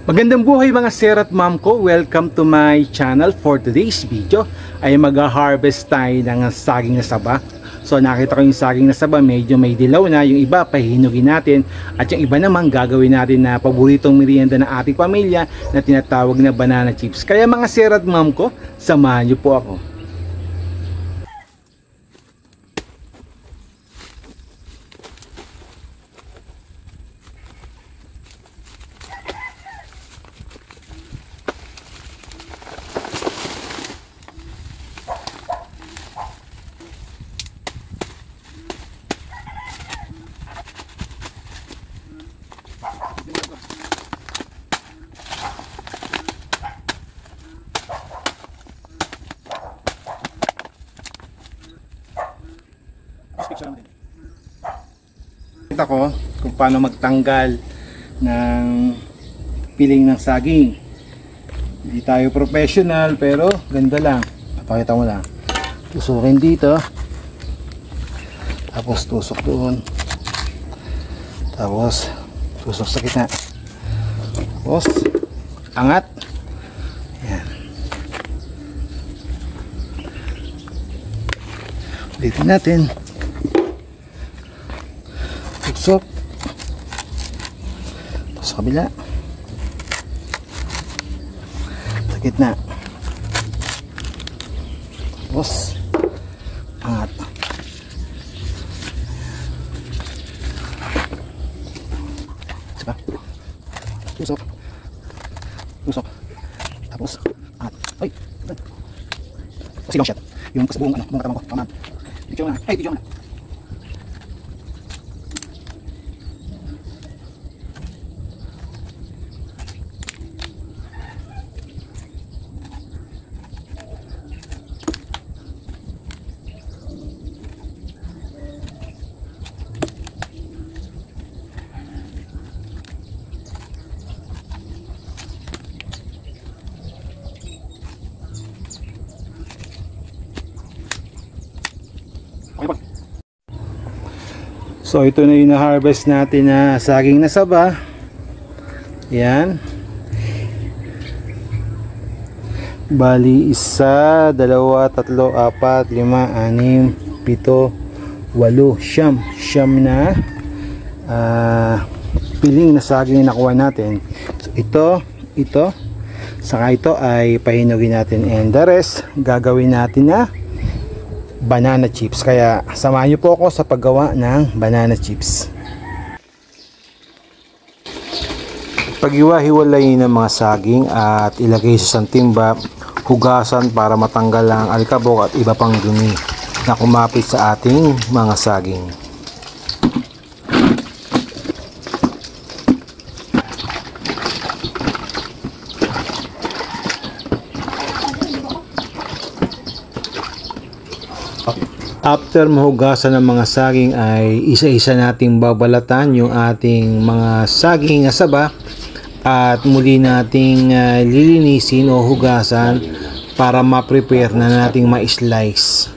Magandang buhay mga sir at ma'am ko. Welcome to my channel. For today's video ay mag-harvest tayo ng saging na saba. So nakita ko yung saging na saba, medyo may dilaw na. Yung iba pahinugin natin, at yung iba naman gagawin natin na paboritong merienda ng ating pamilya na tinatawag na banana chips. Kaya mga sir at ma'am ko, samahan niyo po ako. Kita ko kung paano magtanggal ng piling ng saging. Hindi tayo professional pero ganda lang. Papakita mo lang. Tusukin dito. Tapos tusok doon. Tapos tusok sa gitna. Tapos angat. Yan. Ulitin natin. Tusok sa kabila, sa gitna, tapos angat. Diba? Tusok, tusok, tapos angat. Ay, kasi long shot yung buong buong katawan ko. Tama. Video na. Hey, video na. So ito na yung na-harvest natin na saging na saba. Yan. Bali, 1, 2, 3, 4, 5, 6, 7, 8, 9 na piling na saging na nakuha natin. So ito, saka ito ay pahinugin natin, and the rest gagawin natin na banana chips. Kaya samahan niyo po ako sa paggawa ng banana chips. Paghiwa-hiwalayin ng mga saging at ilagay sa isang timba, hugasan para matanggal ang alikabok at iba pang dumi na kumapit sa ating mga saging. After mahugasan ng mga saging ay isa-isa nating babalatan yung ating mga saging na saba at muli nating lilinisin o hugasan para ma-prepare na nating ma-slice.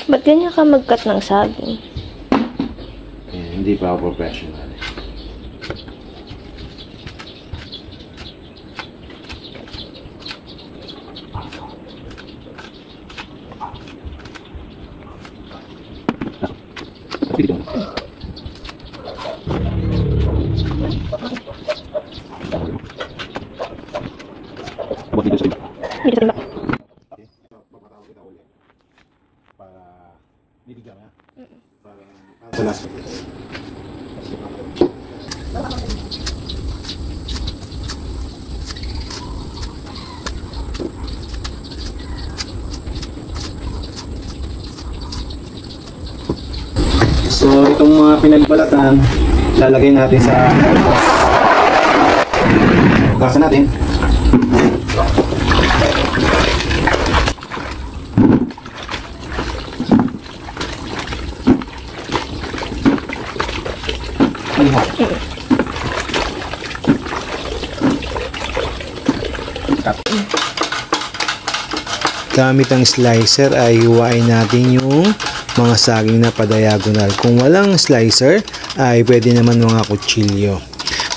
Ba't ganyan ka mag-cut ng saging? Hindi pa ako professional. So itong mga pinagbalatan lalagay natin sa hugasan natin. Gamit ang slicer ay hiwain natin yung mga saging na pa-diagonal. Kung walang slicer ay pwede naman mga kutsilyo.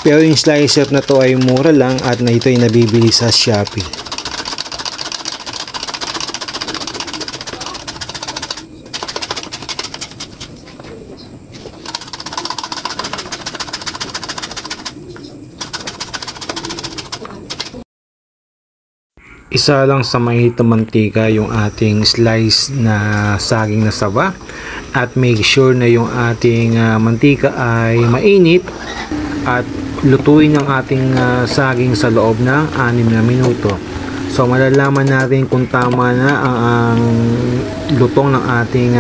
Pero yung slicer na to ay mura lang at na ito ay nabibili sa Shopee. Isa lang sa mainit na mantika yung ating slice na saging na saba at make sure na yung ating mantika ay mainit at lutuin ang ating saging sa loob ng 6 na minuto. So malalaman natin kung tama na ang lutong ng ating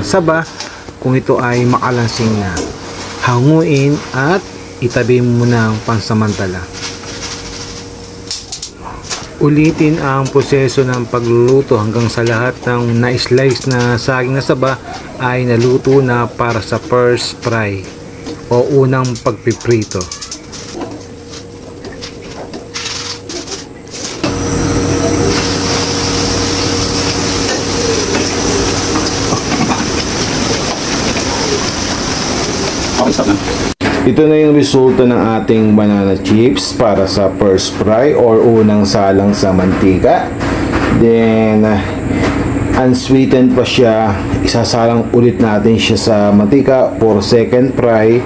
saba kung ito ay makalansing na. Hanguin at itabi mo muna ang pansamantala. Ulitin ang proseso ng pagluluto hanggang sa lahat ng na-slice na saging na saba ay naluto na para sa first fry o unang pagpiprito. Okay, stop na. Ito na yung resulta ng ating banana chips para sa first fry or unang salang sa mantika. Then, unsweetened pa siya. Isasalang ulit natin siya sa mantika for second fry.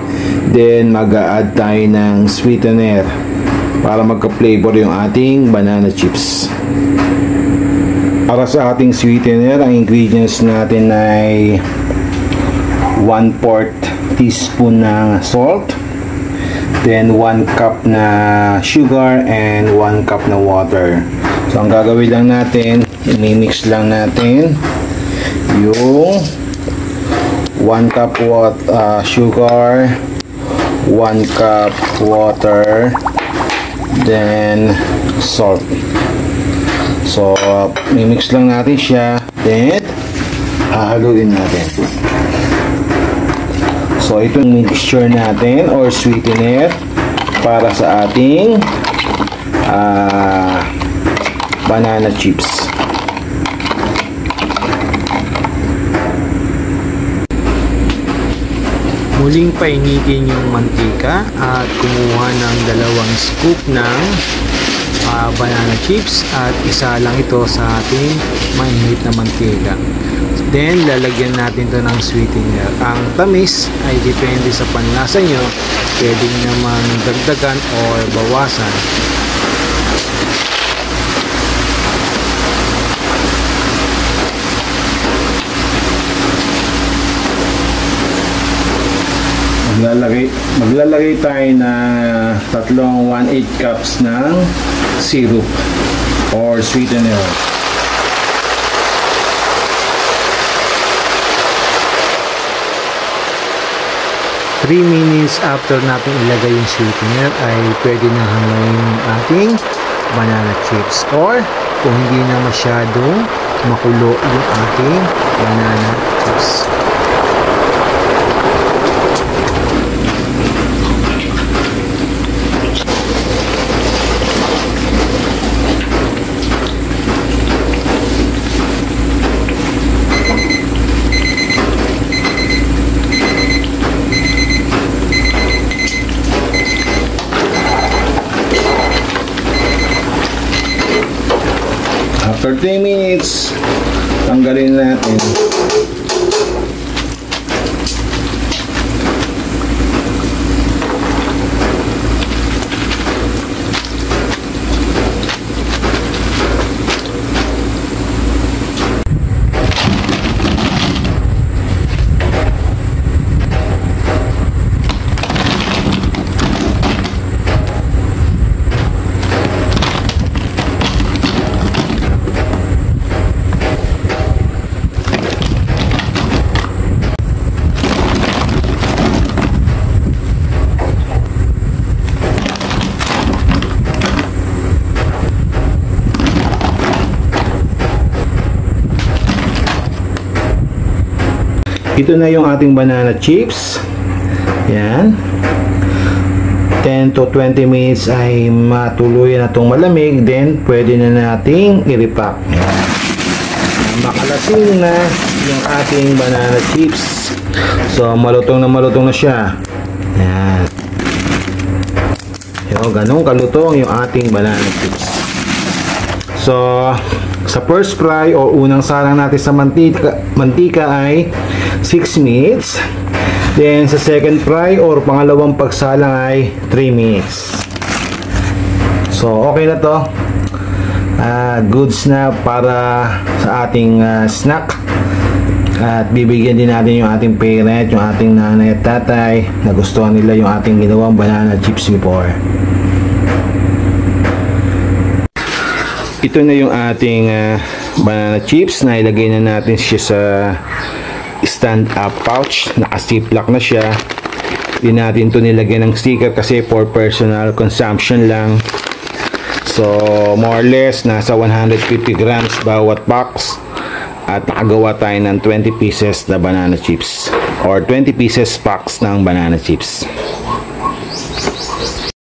Then, mag-a-add tayo ng sweetener para magka-flavor yung ating banana chips. Para sa ating sweetener, ang ingredients natin ay 1/4 teaspoon ng salt, then 1 cup na sugar and 1 cup na water. So ang gagawin lang natin, i-mix lang natin yung 1 cup sugar, 1 cup water, then salt. So i-mix lang natin siya, then hahaluin natin. So itong mixture natin or sweetener para sa ating banana chips. Muling painitin yung mantika at kumuha ng 2 scoop ng banana chips at isa lang ito sa ating mainit na mantika. Then, lalagyan natin to ng sweetener. Ang tamis ay depende sa panlasa nyo. Pwedeng naman dagdagan or bawasan. Maglalagay tayo na 1/8 cups ng syrup or sweetener. 3 minutes after natin ilagay yung sweetener ay pwede na hangayin yung ating banana chips or kung hindi na masyadong makulo yung ating banana chips. After 3 minutes, tanggalin natin. Ito na yung ating banana chips. Yan. 10 to 20 minutes ay matuluyan na itong malamig. Then, pwede na nating i-repack. Makalasing na yung ating banana chips. So, malutong na siya. Yan. Yung ganun kalutong yung ating banana chips. So, sa first fry o unang salang natin sa mantika ay 6 minutes. Then, sa second fry or pangalawang pagsalang ay 3 minutes. So, okay na to. Goods na para sa ating snack. At bibigyan din natin yung ating parent, yung ating nanay at tatay na gustuhan nila yung ating ginawang banana chips before. Ito na yung ating banana chips na ilagay na natin siya sa stand-up pouch. Naka-ziplock na siya. Hindi natin ito nilagyan ng sticker kasi for personal consumption lang. So, more or less, nasa 150 grams bawat box. At nakagawa tayo ng 20 pieces na banana chips. Or 20 pieces packs ng banana chips.